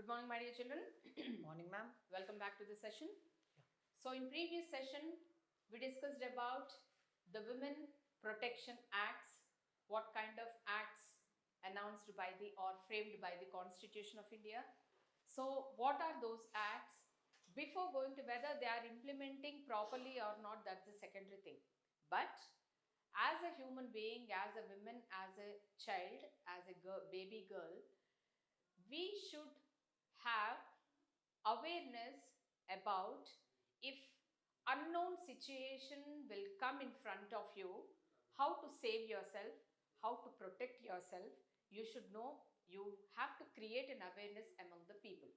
Good morning, my dear children. Morning, ma'am. Welcome back to the session. Yeah. So, in previous session, we discussed about the Women Protection Acts, what kind of acts announced by the or framed by the Constitution of India. So, what are those acts? Before going to whether they are implementing properly or not, that's the secondary thing. But as a human being, as a woman, as a child, as a girl, baby girl, we should have awareness about if unknown situation will come in front of you, how to save yourself, how to protect yourself. You should know, you have to create an awareness among the people.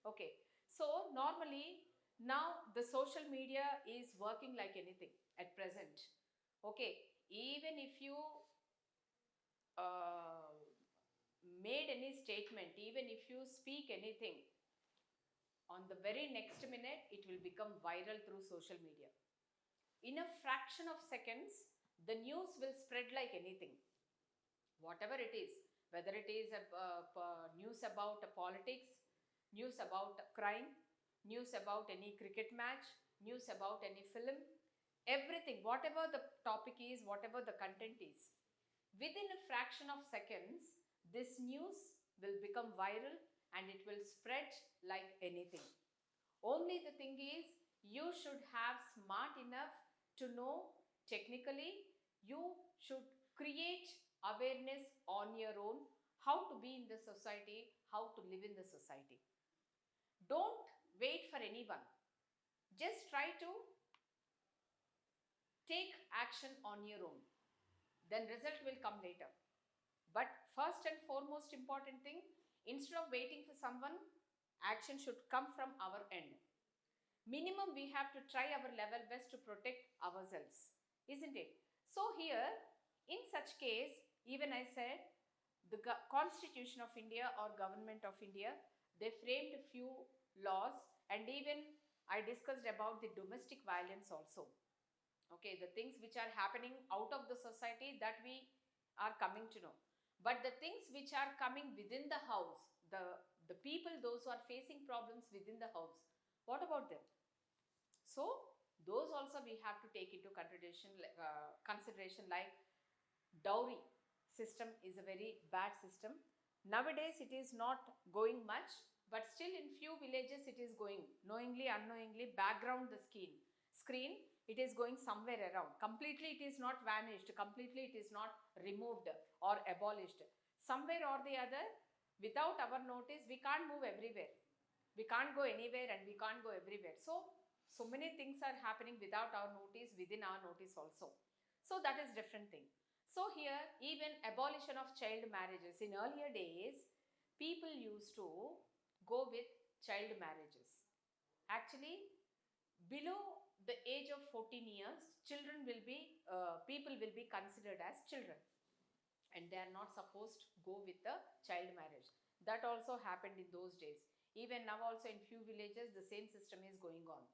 Okay, so normally now the social media is working like anything at present. Okay, even if you uh, made any statement, even if you speak anything, on the very next minute it will become viral through social media. In a fraction of seconds, the news will spread like anything. Whatever it is, whether it is a news about politics, news about crime, news about any cricket match, news about any film, everything, whatever the topic is, whatever the content is, within a fraction of seconds, this news will become viral and it will spread like anything. Only the thing is, you should have smart enough to know technically, you should create awareness on your own, how to be in the society, how to live in the society. Don't wait for anyone. Just try to take action on your own. Then result will come later. But first and foremost important thing, instead of waiting for someone, action should come from our end. Minimum we have to try our level best to protect ourselves, isn't it? So here, in such case, even I said, the Constitution of India or Government of India, they framed a few laws, and even I discussed about the domestic violence also. Okay, the things which are happening out of the society that we are coming to know. But the things which are coming within the house, the people, those who are facing problems within the house, what about them? So those also we have to take into consideration, like dowry system is a very bad system. Nowadays it is not going much, but still in few villages it is going, knowingly, unknowingly, background the screen, it is going somewhere around. Completely it is not vanished, completely it is not removed or abolished. Somewhere or the other, without our notice, we can't move everywhere. We can't go anywhere and we can't go everywhere. So many things are happening without our notice, within our notice also. So that is different thing. So here, even abolition of child marriages. In earlier days, people used to go with child marriages. Actually, below the age of 14 years, people will be considered as children, and they are not supposed to go with the child marriage. That also happened in those days. Even now also in few villages the same system is going on.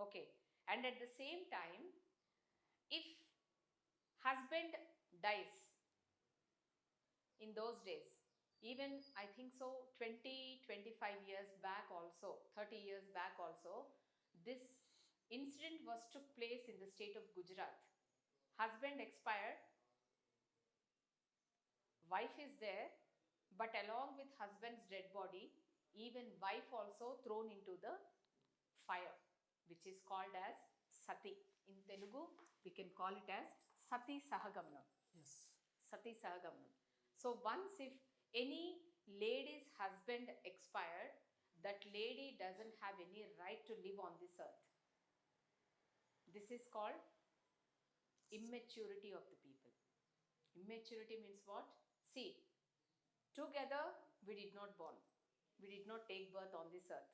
Okay, and at the same time, if husband dies in those days, even I think so 20-25 years back also, 30 years back also, this incident was took place in the state of Gujarat. Husband expired, wife is there, but along with husband's dead body, even wife also thrown into the fire, which is called as sati. In Telugu, we can call it as sati sahagamnam. Yes. Sati sahagamnam. So once if any lady's husband expired, that lady doesn't have any right to live on this earth. This is called immaturity of the people. Immaturity means what? See, together we did not born. We did not take birth on this earth.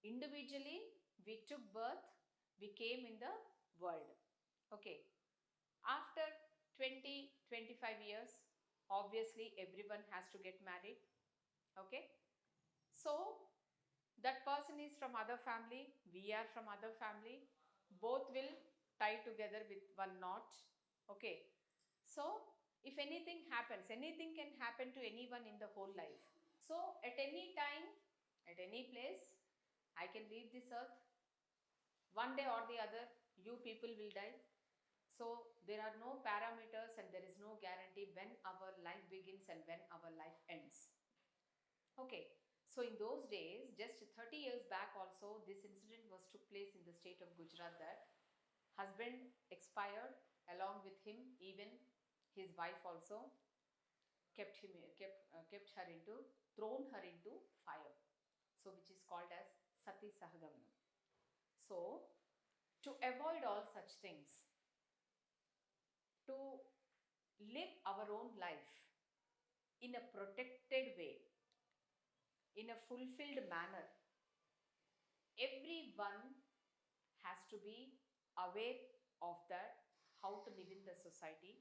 Individually we took birth, we came in the world. Okay. After 20-25 years, obviously everyone has to get married. Okay. So that person is from other family, we are from other family, both will tie together with one knot. Okay. So if anything happens, anything can happen to anyone in the whole life. So at any time at any place. I can leave this earth. One day or the other, you people will die. So there are no parameters and there is no guarantee when our life begins and when our life ends. Okay, so in those days, just 30 years back also, this incident was took place in the state of Gujarat, that husband expired, along with him even his wife also kept her into, thrown her into fire. So which is called as Sati Sahagamanam. So to avoid all such things, to live our own life in a protected way, in a fulfilled manner, everyone has to be aware of that, how to live in the society,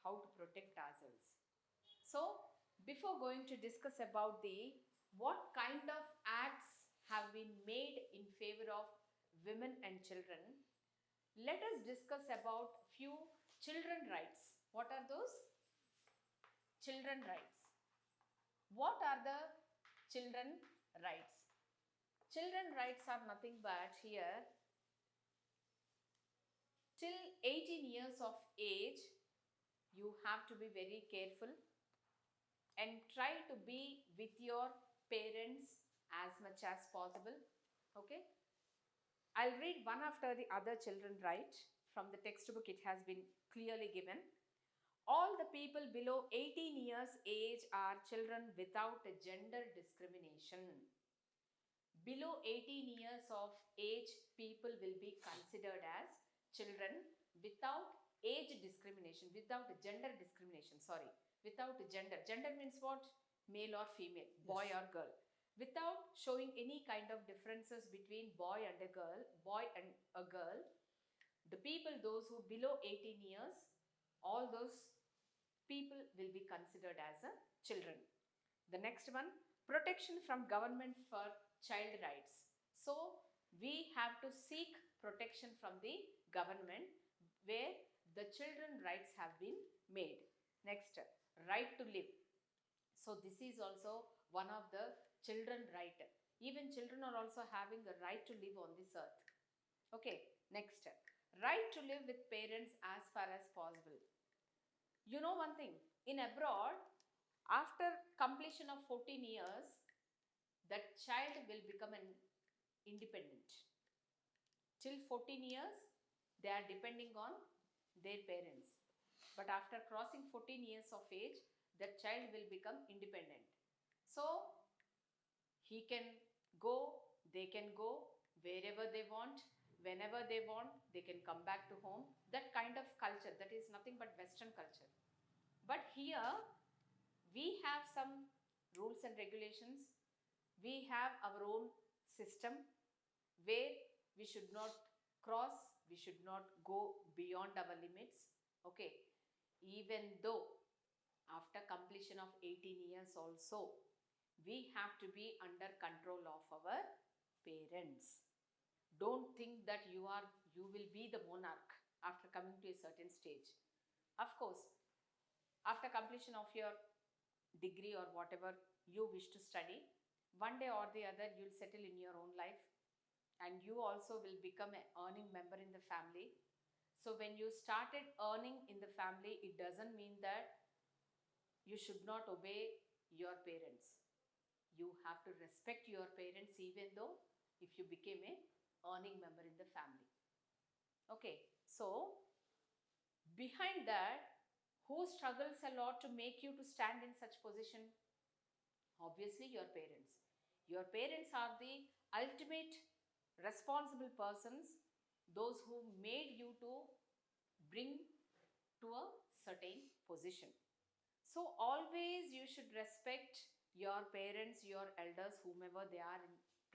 how to protect ourselves. So before going to discuss about the what kind of acts have been made in favor of women and children, let us discuss about few children rights. What are those? Children rights. What are the children rights? Children rights are nothing but here, till 18 years of age, you have to be very careful and try to be with your parents as much as possible. Okay, I'll read one after the other children right from the textbook. It has been clearly given. All the people below 18 years age are children without gender discrimination. Below 18 years of age, people will be considered as children without age discrimination, without gender discrimination, sorry, without gender. Gender means what? Male or female, boy or girl. Without showing any kind of differences between boy and a girl, the people, those who below 18 years, all those people will be considered as a children. The next one, protection from government for child rights. So we have to seek protection from the government where the children rights have been made. Next, right to live. So this is also one of the children right. Even children are also having the right to live on this earth. Okay, next, right to live with parents as far as possible. You know one thing, in abroad, after completion of 14 years, that child will become an independent. Till 14 years, they are depending on their parents. But after crossing 14 years of age, that child will become independent. So he can go, they can go wherever they want, whenever they want, they can come back to home. That kind of culture, that is nothing but Western culture. But here, we have some rules and regulations. We have our own system where we should not cross, we should not go beyond our limits. Okay, even though after completion of 18 years also, we have to be under control of our parents. Don't think that you will be the monarch after coming to a certain stage. Of course, after completion of your degree or whatever you wish to study, one day or the other you'll settle in your own life and you also will become an earning member in the family. So when you started earning in the family, it doesn't mean that you should not obey your parents. You have to respect your parents even though if you became a earning member in the family. Okay, so behind that, who struggles a lot to make you to stand in such position? Obviously your parents. Your parents are the ultimate responsible persons, those who made you to bring to a certain position. So always you should respect your parents, your elders, whomever they are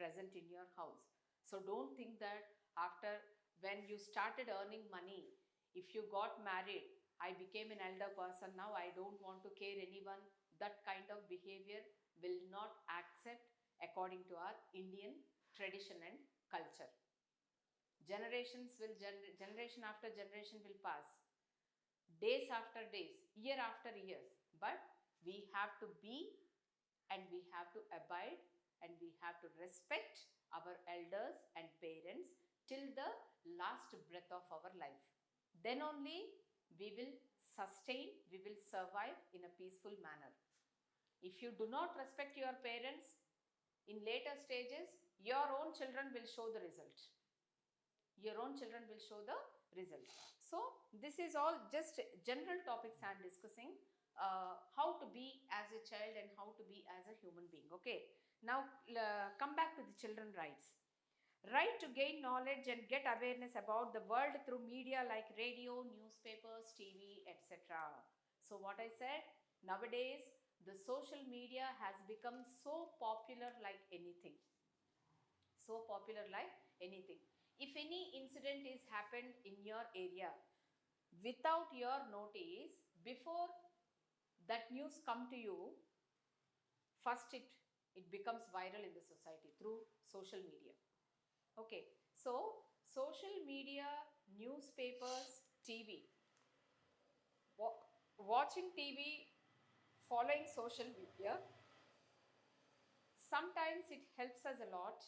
present in your house. So don't think that after when you started earning money, if you got married, I became an elder person, now I don't want to care anyone. That kind of behavior will not accept according to our Indian tradition and culture. Generation after generation will pass, days after days, year after years, but we have to be and we have to abide and we have have to respect our elders and parents till the last breath of our life. Then only we will sustain, we will survive in a peaceful manner. If you do not respect your parents in later stages, your own children will show the result. Your own children will show the result. So this is all just general topics I am discussing, how to be as a child and how to be as a human being. Okay, now come back to the children rights. Right to gain knowledge and get awareness about the world through media like radio, newspapers, TV, etc. So what I said, nowadays the social media has become so popular like anything. So popular like anything. If any incident is happened in your area without your notice, before that news come to you, first it becomes viral in the society through social media. Okay, so social media, newspapers, TV, watching TV, following social media, sometimes it helps us a lot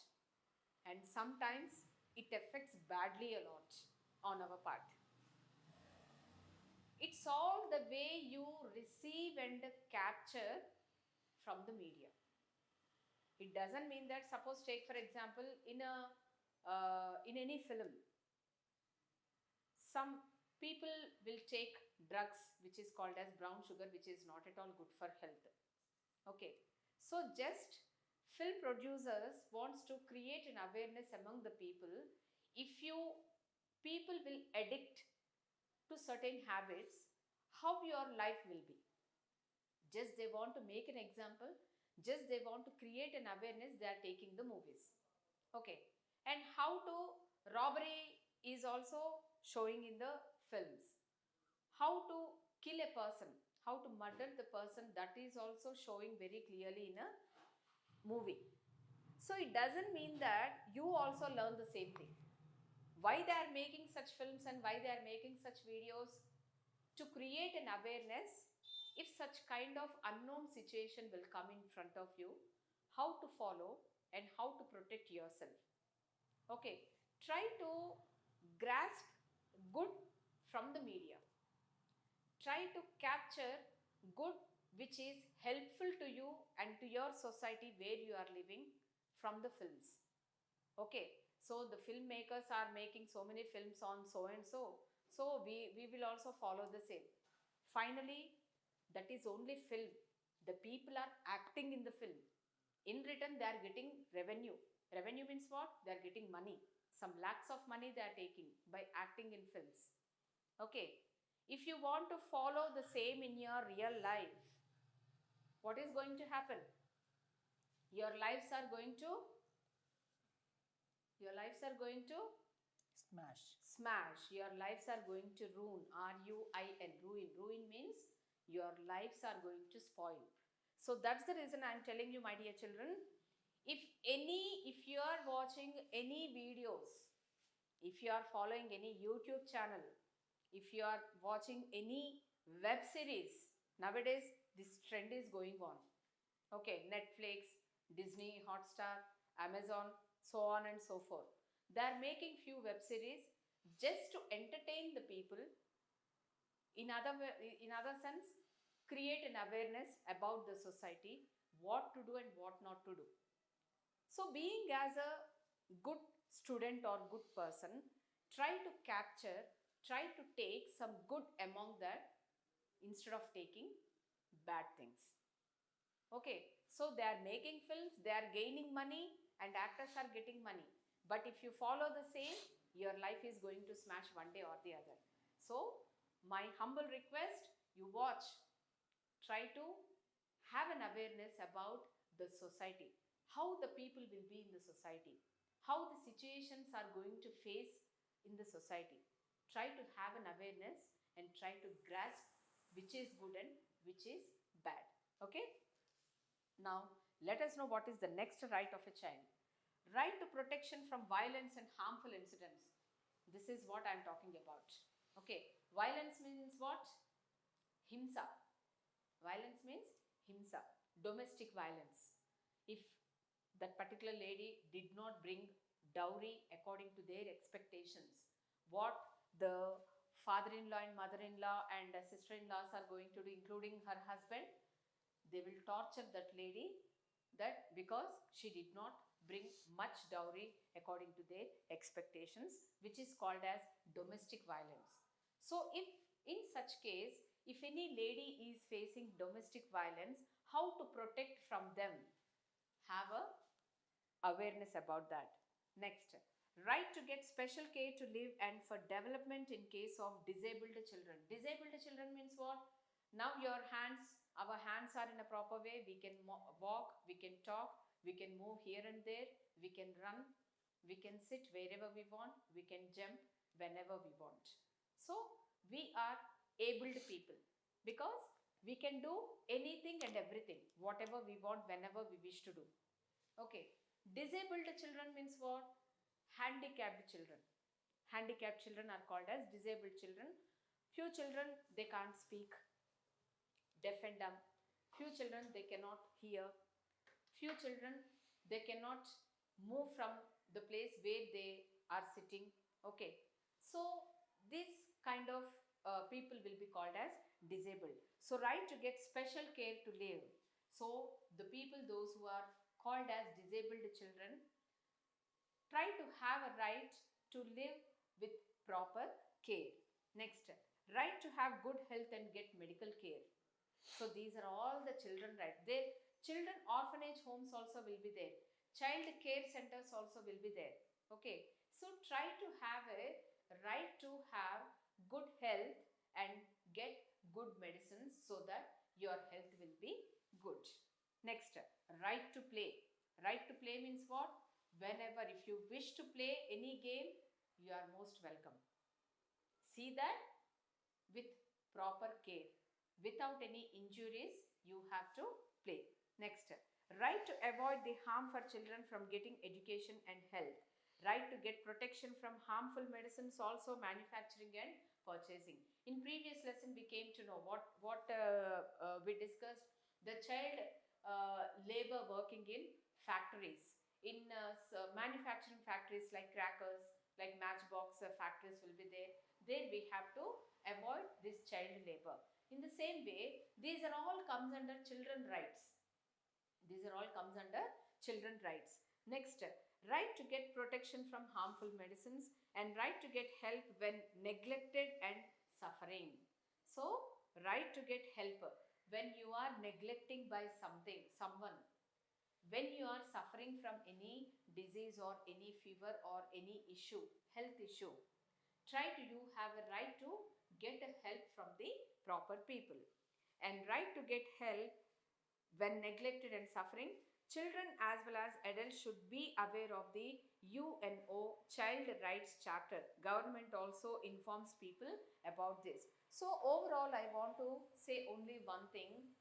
and sometimes it affects badly a lot on our part. It's all the way you receive and capture from the media. It doesn't mean that, suppose take for example in any film, some people will take drugs which is called as brown sugar, which is not at all good for health. Okay, so just film producers wants to create an awareness among the people. If you people will addict to certain habits, how your life will be. Just they want to make an example, just they want to create an awareness, they are taking the movies. Okay, and how to robbery is also showing in the films. How to kill a person, how to murder the person, that is also showing very clearly in a movie. So it doesn't mean that you also learn the same thing. Why they are making such films and why they are making such videos? To create an awareness, if such kind of unknown situation will come in front of you, how to follow and how to protect yourself. Okay, try to grasp good from the media. Try to capture good which is helpful to you and to your society where you are living from the films. Okay, so the filmmakers are making so many films on so and so, so we will also follow the same. Finally, that is only film. The people are acting in the film. In return, they are getting revenue. Revenue means what? They are getting money. Some lakhs of money they are taking by acting in films. Okay, if you want to follow the same in your real life, what is going to happen? Your lives are going to smash. Your lives are going to ruin. R-U-I-N, ruin means your lives are going to spoil. So that's the reason I'm telling you, my dear children, if you are watching any videos, if you are following any YouTube channel, if you are watching any web series, nowadays this trend is going on. Okay, Netflix, Disney, Hotstar, Amazon, so on and so forth. They are making few web series just to entertain the people. In other sense, create an awareness about the society, what to do and what not to do. So being as a good student or good person, try to capture, try to take some good among that instead of taking bad things. Okay, so they are making films, they are gaining money and actors are getting money. But if you follow the same, your life is going to smash one day or the other. So my humble request, you watch, try to have an awareness about the society, how the people will be in the society, how the situations are going to face in the society. Try to have an awareness and try to grasp which is good and which is bad. Okay? Now, let us know what is the next right of a child. Right to protection from violence and harmful incidents. This is what I am talking about. Okay, violence means what? Himsa. Violence means himsa, domestic violence. If that particular lady did not bring dowry according to their expectations, what the father-in-law and mother-in-law and sister-in-laws are going to do, including her husband, they will torture that lady, that because she did not bring much dowry according to their expectations, which is called as domestic violence. So if in such case, if any lady is facing domestic violence, how to protect from them, have a awareness about that. Next, right to get special care to live and for development in case of disabled children. Disabled children means what? Now our hands are in a proper way. We can walk, we can talk, we can move here and there, we can run, we can sit wherever we want, we can jump whenever we want. So we are abled people because we can do anything and everything, whatever we want, whenever we wish to do. Okay. Disabled children means what? Handicapped children. Handicapped children are called as disabled children. Few children, they can't speak, deaf and dumb. Few children, they cannot hear. Few children, they cannot move from the place where they are sitting. Okay. So this kind of people will be called as disabled. So right to get special care to live. So the people, those who are called as disabled children, try to have a right to live with proper care. Next, right to have good health and get medical care. So these are all the children rights. Their children orphanage homes also will be there. Child care centers also will be there. Okay. So try to have a right to have good health and get good medicines so that your health will be good. Next, right to play. Right to play means what? Whenever, if you wish to play any game, you are most welcome. See that with proper care, without any injuries, you have to play. Next, right to avoid the harm for children from getting education and health. Right to get protection from harmful medicines, also manufacturing and purchasing. In previous lesson, we came to know what we discussed, the child labor working in factories, in manufacturing factories like crackers, like matchbox factories will be there. There we have to avoid this child labor. In the same way, these are all comes under children rights. These are all comes under children rights. Next, right to get protection from harmful medicines and right to get help when neglected and suffering. So, right to get help when you are neglecting by someone, when you are suffering from any disease or any fever or any issue, health issue, try to you have a right to get a help from the proper people. And right to get help when neglected and suffering. Children as well as adults should be aware of the UNO Child Rights Charter. Government also informs people about this. So overall, I want to say only one thing.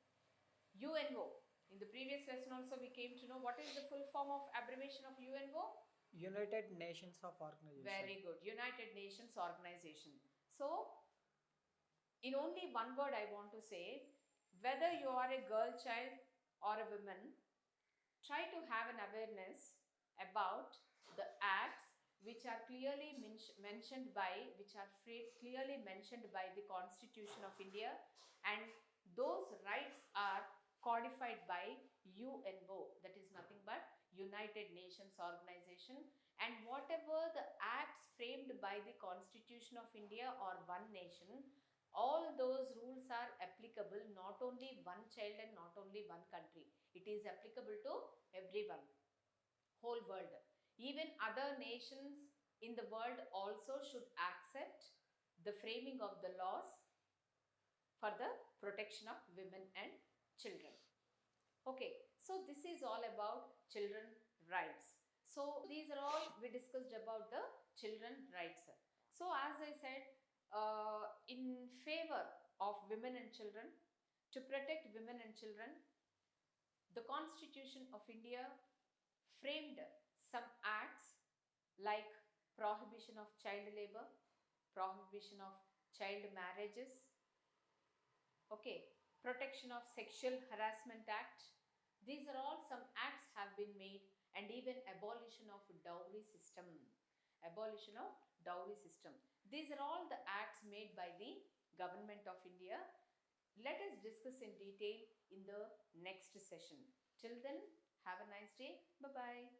UNO. In the previous lesson also we came to know what is the full form of abbreviation of UNO. United Nations of Organization. Very good. United Nations Organization. So in only one word I want to say, whether you are a girl child or a woman, try to have an awareness about the acts which are clearly mentioned by, clearly mentioned by the Constitution of India, and those rights are codified by UNO, that is nothing but United Nations Organization. And whatever the acts framed by the Constitution of India or one nation, all those rules are applicable not only one child and not only one country. It is applicable to everyone, whole world. Even other nations in the world also should accept the framing of the laws for the protection of women and children. Okay, so this is all about children rights. So these are all we discussed about the children rights. So as I said, in favor of women and children, to protect women and children, the Constitution of India framed some acts like prohibition of child labor, prohibition of child marriages, okay, protection of sexual harassment act. These are all some acts have been made, and even abolition of dowry system. Abolition of dowry system. These are all the acts made by the Government of India. Let us discuss in detail in the next session. Till then, have a nice day. Bye bye.